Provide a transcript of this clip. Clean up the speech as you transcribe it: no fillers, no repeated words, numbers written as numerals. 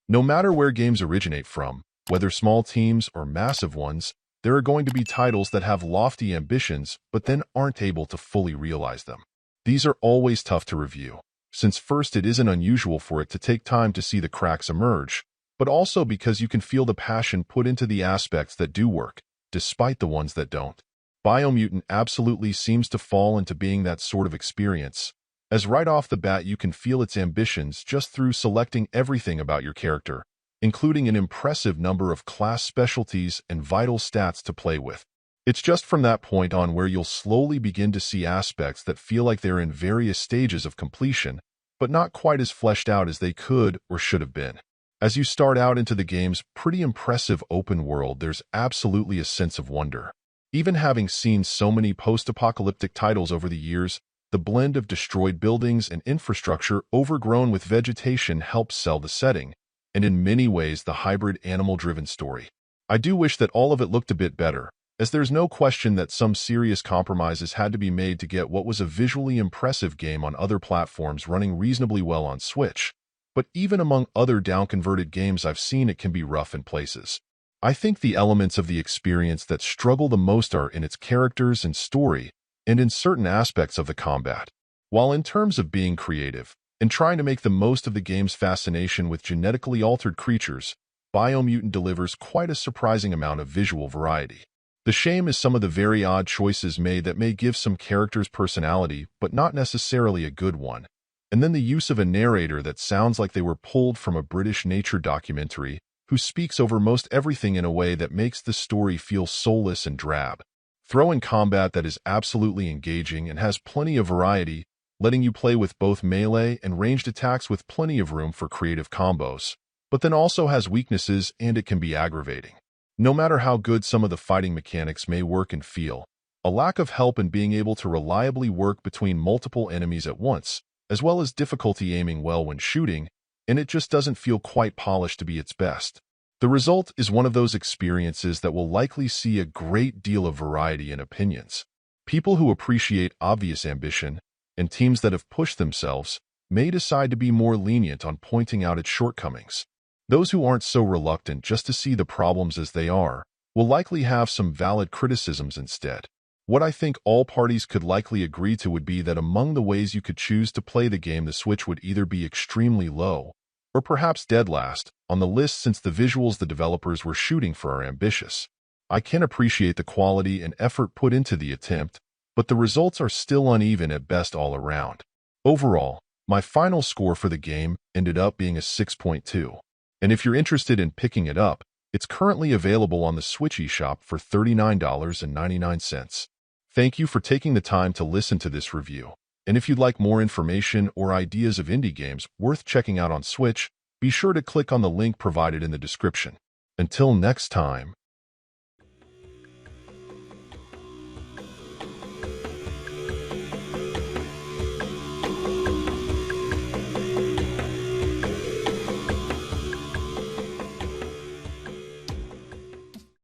No matter where games originate from, whether small teams or massive ones, there are going to be titles that have lofty ambitions but then aren't able to fully realize them. These are always tough to review, since first it isn't unusual for it to take time to see the cracks emerge, but also because you can feel the passion put into the aspects that do work, despite the ones that don't. Biomutant absolutely seems to fall into being that sort of experience, as right off the bat you can feel its ambitions just through selecting everything about your character, including an impressive number of class specialties and vital stats to play with. It's just from that point on where you'll slowly begin to see aspects that feel like they're in various stages of completion, but not quite as fleshed out as they could or should have been. As you start out into the game's pretty impressive open world, there's absolutely a sense of wonder. Even having seen so many post-apocalyptic titles over the years, the blend of destroyed buildings and infrastructure overgrown with vegetation helps sell the setting, and in many ways the hybrid animal-driven story. I do wish that all of it looked a bit better, as there's no question that some serious compromises had to be made to get what was a visually impressive game on other platforms running reasonably well on Switch. But even among other down-converted games I've seen, it can be rough in places. I think the elements of the experience that struggle the most are in its characters and story, and in certain aspects of the combat. While in terms of being creative, and trying to make the most of the game's fascination with genetically altered creatures, Biomutant delivers quite a surprising amount of visual variety. The shame is some of the very odd choices made that may give some characters personality, but not necessarily a good one. And then the use of a narrator that sounds like they were pulled from a British nature documentary, who speaks over most everything in a way that makes the story feel soulless and drab. Throw in combat that is absolutely engaging and has plenty of variety, letting you play with both melee and ranged attacks with plenty of room for creative combos, but then also has weaknesses and it can be aggravating. No matter how good some of the fighting mechanics may work and feel, a lack of help in being able to reliably work between multiple enemies at once, as well as difficulty aiming well when shooting, and it just doesn't feel quite polished to be its best. The result is one of those experiences that will likely see a great deal of variety in opinions. People who appreciate obvious ambition, and teams that have pushed themselves, may decide to be more lenient on pointing out its shortcomings. Those who aren't so reluctant just to see the problems as they are, will likely have some valid criticisms instead. What I think all parties could likely agree to would be that among the ways you could choose to play the game, the Switch would either be extremely low, or perhaps dead last, on the list, since the visuals the developers were shooting for are ambitious. I can appreciate the quality and effort put into the attempt, but the results are still uneven at best all around. Overall, my final score for the game ended up being a 6.2. And if you're interested in picking it up, it's currently available on the Switch eShop for $39.99. Thank you for taking the time to listen to this review. And if you'd like more information or ideas of indie games worth checking out on Switch, be sure to click on the link provided in the description. Until next time.